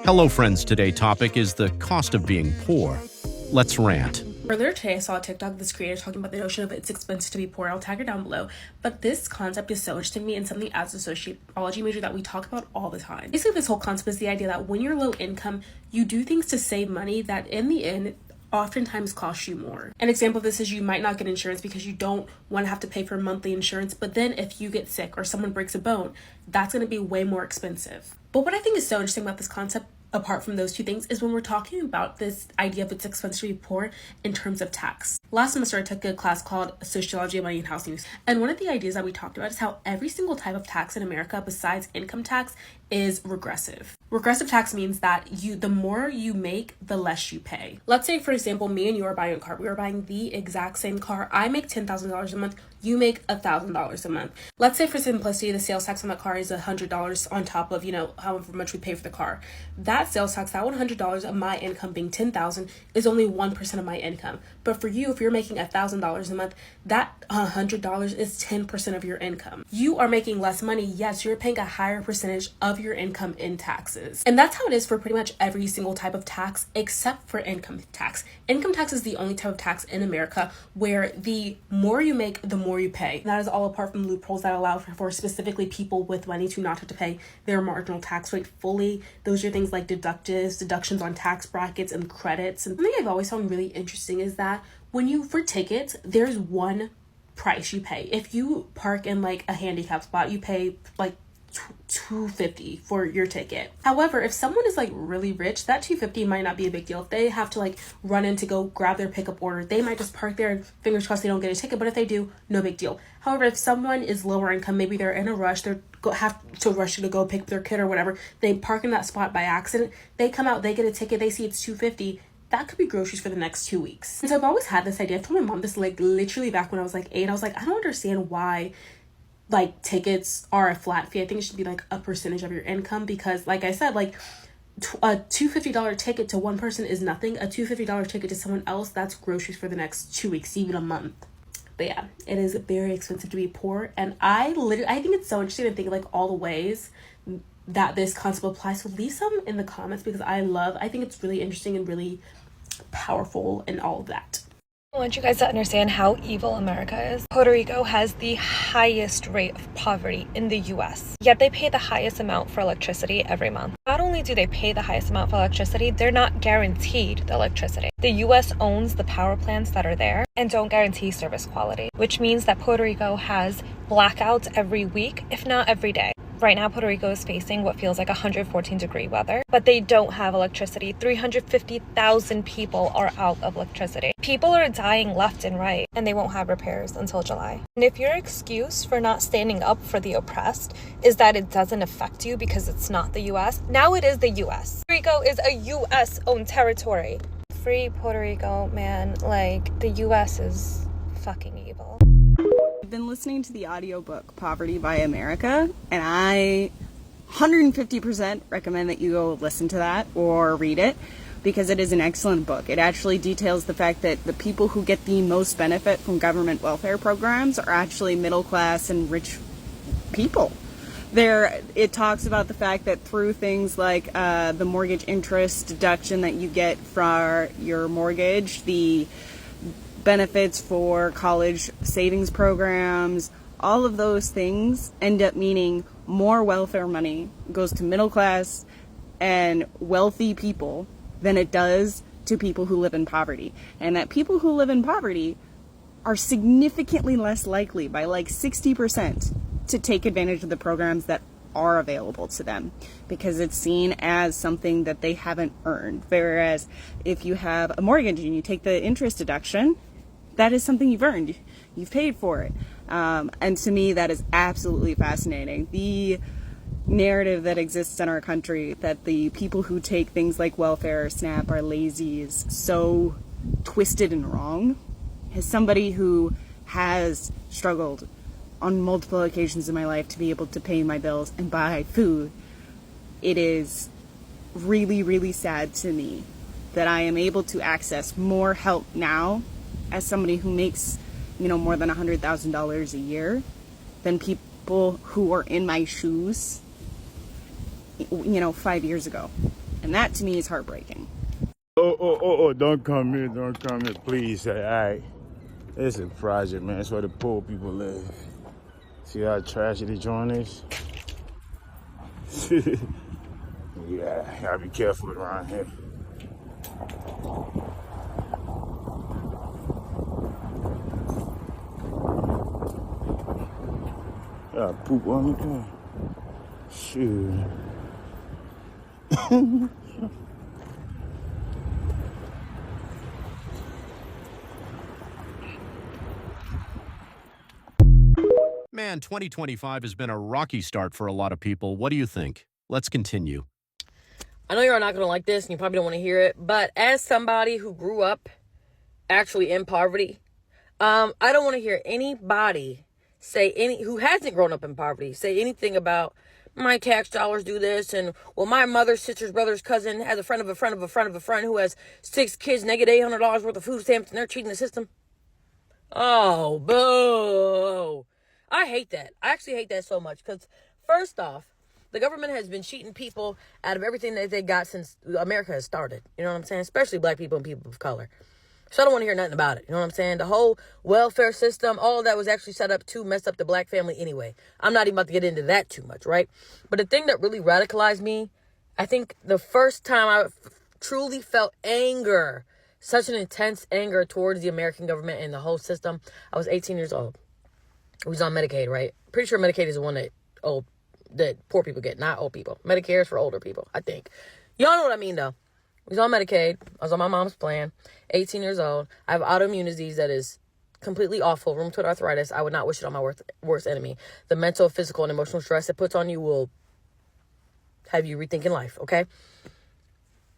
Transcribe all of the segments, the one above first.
Hello, friends. Today's topic is the cost of being poor. Let's rant. Earlier today, I saw a TikTok of this creator talking about the notion of it's expensive to be poor. I'll tag her down below. But this concept is so interesting to me and something as a sociology major that we talk about all the time. Basically, this whole concept is the idea that when you're low income, you do things to save money that in the end oftentimes cost you more. An example of this is you might not get insurance because you don't want to have to pay for monthly insurance, but then if you get sick or someone breaks a bone, that's going to be way more expensive. But what I think is so interesting about this concept, apart from those two things, is when we're talking about this idea of it's expensive to be poor in terms of tax. Last semester, I took a class called Sociology of Money and Housing. And one of the ideas that we talked about is how every single type of tax in America, besides income tax, is regressive. Regressive tax means that the more you make, the less you pay. Let's say, for example, me and you are buying a car. We are buying the exact same car. I make $10,000 a month. You make $1,000 a month. Let's say, for simplicity, the sales tax on that car is $100 on top of, however much we pay for the car. That sales tax, that $100 of my income being $10,000 is only 1% of my income. But for you, if you're making $1,000 a month, that $100 is 10% of your income. You are making less money, yes, you're paying a higher percentage of your income in taxes. And that's how it is for pretty much every single type of tax except for income tax. Income tax is the only type of tax in America where the more you make, the more you pay. And that is all apart from loopholes that allow for specifically people with money to not have to pay their marginal tax rate fully. Those are things like deductions on tax brackets and credits. And something I've always found really interesting is that for tickets, there's one price you pay. If you park in like a handicap spot, you pay like $250 for your ticket. However, if someone is like really rich, that $250 might not be a big deal. If they have to like run in to go grab their pickup order, they might just park there and fingers crossed they don't get a ticket. But if they do, no big deal. However, if someone is lower income, maybe they're in a rush, have to rush to go pick up their kid or whatever, they park in that spot by accident, they come out, they get a ticket, they see it's $250. That could be groceries for the next 2 weeks. And so I've always had this idea. I've told my mom this like literally back when I was like 8. I was like, I don't understand why like tickets are a flat fee. I think it should be like a percentage of your income because like I said, like a $250 ticket to one person is nothing. A $250 ticket to someone else, that's groceries for the next 2 weeks, even a month. But yeah, it is very expensive to be poor. And I think it's so interesting to think like all the ways that this concept applies. So leave some in the comments because I think it's really interesting and really powerful and all of that. I want you guys to understand how evil America is. Puerto Rico has the highest rate of poverty in the US, yet they pay the highest amount for electricity every month. Not only do they pay the highest amount for electricity, they're not guaranteed the electricity. The US owns the power plants that are there and don't guarantee service quality, which means that Puerto Rico has blackouts every week, if not every day. Right now, Puerto Rico is facing what feels like 114-degree weather, but they don't have electricity. 350,000 people are out of electricity. People are dying left and right, and they won't have repairs until July. And if your excuse for not standing up for the oppressed is that it doesn't affect you because it's not the U.S., now it is the U.S. Puerto Rico is a U.S.-owned territory. Free Puerto Rico, man. Like, the U.S. is fucking evil. I've been listening to the audiobook Poverty by America, and I 150% recommend that you go listen to that or read it because it is an excellent book. It actually details the fact that the people who get the most benefit from government welfare programs are actually middle class and rich people. It talks about the fact that through things like the mortgage interest deduction that you get for your mortgage, the benefits for college savings programs, all of those things end up meaning more welfare money goes to middle class and wealthy people than it does to people who live in poverty. And that people who live in poverty are significantly less likely, by like 60%, to take advantage of the programs that are available to them because it's seen as something that they haven't earned. Whereas if you have a mortgage and you take the interest deduction, that is something you've earned. You've paid for it. And to me, that is absolutely fascinating. The narrative that exists in our country that the people who take things like welfare or SNAP are lazy is so twisted and wrong. As somebody who has struggled on multiple occasions in my life to be able to pay my bills and buy food, it is really, really sad to me that I am able to access more help now as somebody who makes, more than $100,000 a year than people who are in my shoes, 5 years ago. And that to me is heartbreaking. Oh, don't come here, please. All right. It's a project, man. It's where the poor people live. See how trashy the joint is? Yeah, gotta be careful around here. Yeah, poop on the car. Shoot. Man, 2025 has been a rocky start for a lot of people. What do you think? Let's continue. I know you're not going to like this and you probably don't want to hear it, but as somebody who grew up actually in poverty, I don't want to hear anybody who hasn't grown up in poverty say anything about my tax dollars do this and, well, my mother's sister's brother's cousin has a friend of a friend of a friend of a friend who has 6 kids and they get $800 worth of food stamps and they're cheating the system. Oh, boo. I hate that. I actually hate that so much because, first off, the government has been cheating people out of everything that they got since America has started. You know what I'm saying? Especially black people and people of color. So I don't want to hear nothing about it. You know what I'm saying? The whole welfare system, all of that was actually set up to mess up the black family anyway. I'm not even about to get into that too much, right? But the thing that really radicalized me, I think the first time I truly felt anger, such an intense anger towards the American government and the whole system, I was 18 years old. I was on Medicaid, right? Pretty sure Medicaid is the one that poor people get, not old people. Medicare is for older people, I think. Y'all know what I mean, though. I was on Medicaid. I was on my mom's plan. 18 years old. I have autoimmune disease that is completely awful. Rheumatoid arthritis. I would not wish it on my worst enemy. The mental, physical, and emotional stress it puts on you will have you rethinking life, okay?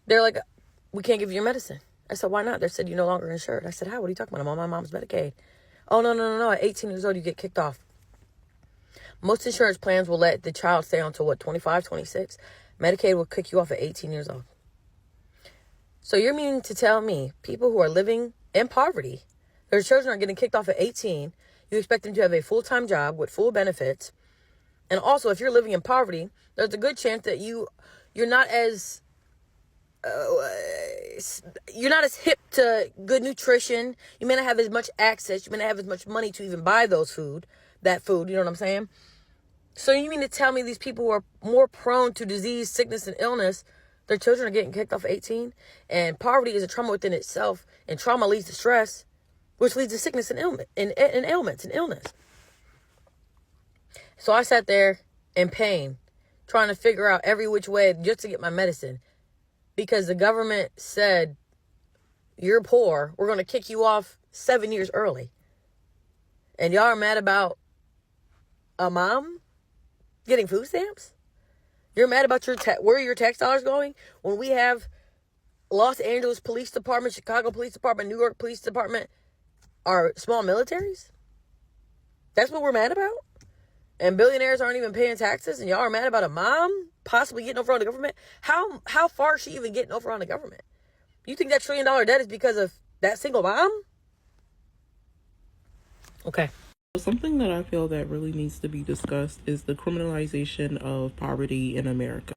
They're like, we can't give you your medicine. I said, why not? They said, you're no longer insured. I said, how? What are you talking about? I'm on my mom's Medicaid. Oh, no. At 18 years old, you get kicked off. Most insurance plans will let the child stay on until, 25, 26? Medicaid will kick you off at 18 years old. So you're meaning to tell me people who are living in poverty, their children are getting kicked off at 18, you expect them to have a full-time job with full benefits, and also if you're living in poverty, there's a good chance that you're not as hip to good nutrition. You may not have as much access. You may not have as much money to even buy that food. You know what I'm saying? So you mean to tell me these people who are more prone to disease, sickness, and illness, their children are getting kicked off at 18? And poverty is a trauma within itself. And trauma leads to stress, which leads to sickness and ailments and illness. So I sat there in pain, trying to figure out every which way just to get my medicine. Because the government said, you're poor, we're going to kick you off 7 years early. And y'all are mad about a mom getting food stamps? You're mad about where your tax dollars going? When we have Los Angeles Police Department, Chicago Police Department, New York Police Department are small militaries? That's what we're mad about? And billionaires aren't even paying taxes, and y'all are mad about a mom possibly getting over on the government? How far is she even getting over on the government? You think that $1 trillion debt is because of that single mom? Okay. Something that I feel that really needs to be discussed is the criminalization of poverty in America.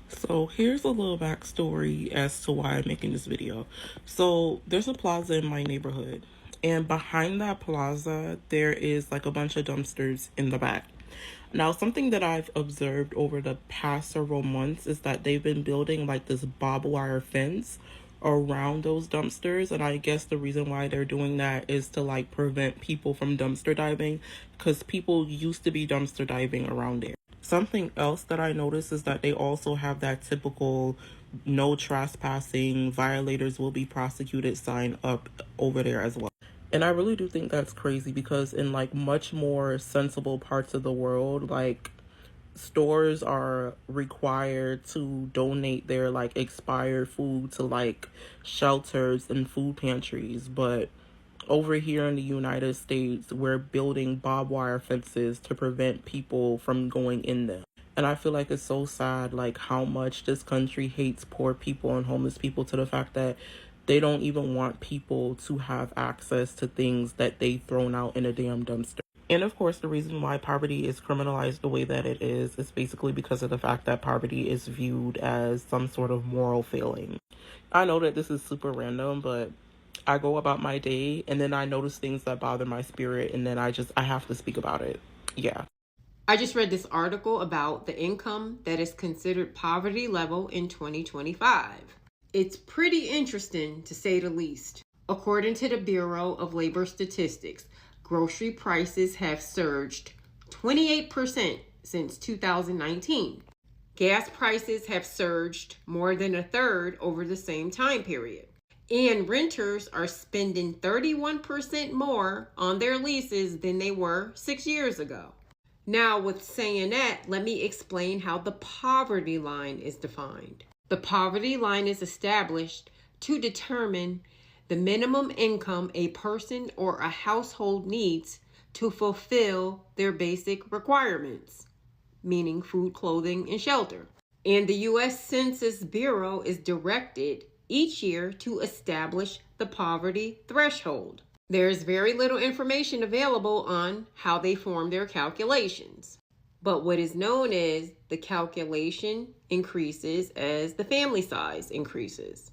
So here's a little backstory as to why I'm making this video. So there's a plaza in my neighborhood, and behind that plaza, there is like a bunch of dumpsters in the back. Now, something that I've observed over the past several months is that they've been building like this barbed wire fence around those dumpsters, and I guess the reason why they're doing that is to like prevent people from dumpster diving, because people used to be dumpster diving around there. Something else that I noticed is that they also have that typical no trespassing, violators will be prosecuted sign up over there as well. And I really do think that's crazy, because in like much more sensible parts of the world, like stores are required to donate their like expired food to like shelters and food pantries. But over here in the United States, we're building barbed wire fences to prevent people from going in them. And I feel like it's so sad, like how much this country hates poor people and homeless people, to the fact that they don't even want people to have access to things that they've thrown out in a damn dumpster. And of course, the reason why poverty is criminalized the way that it is basically because of the fact that poverty is viewed as some sort of moral failing. I know that this is super random, but I go about my day and then I notice things that bother my spirit, and then I have to speak about it. Yeah. I just read this article about the income that is considered poverty level in 2025. It's pretty interesting, to say the least. According to the Bureau of Labor Statistics, grocery prices have surged 28% since 2019. Gas prices have surged more than a third over the same time period. And renters are spending 31% more on their leases than they were 6 years ago. Now, with saying that, let me explain how the poverty line is defined. The poverty line is established to determine the minimum income a person or a household needs to fulfill their basic requirements, meaning food, clothing, and shelter. And the U.S. Census Bureau is directed each year to establish the poverty threshold. There is very little information available on how they form their calculations. But what is known is the calculation increases as the family size increases.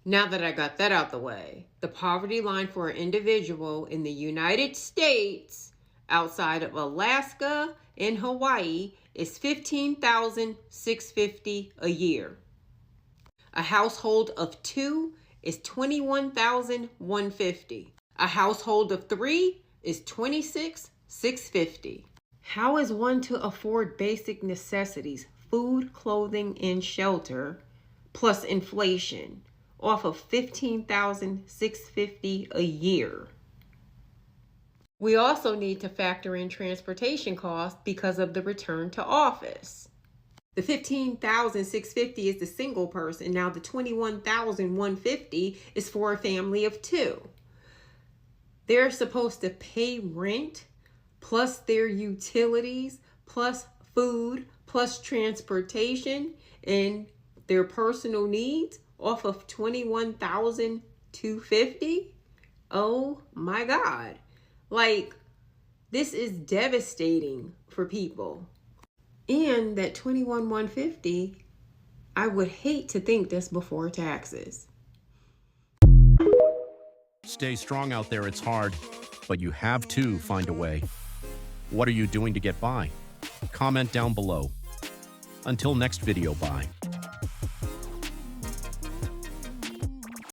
Now that I got that out the way, the poverty line for an individual in the United States outside of Alaska and Hawaii is $15,650 a year. A household of 2 is $21,150. A household of 3 is $26,650. How is one to afford basic necessities, food, clothing, and shelter, plus inflation, off of $15,650 a year? We also need to factor in transportation costs because of the return to office. The $15,650 is the single person. Now the $21,150 is for a family of 2. They're supposed to pay rent, plus their utilities, plus food, plus transportation, and their personal needs off of $21,250. Oh my God. Like, this is devastating for people. And that $21,150, I would hate to think that's before taxes. Stay strong out there, it's hard, but you have to find a way. What are you doing to get by? Comment down below. Until next video, bye.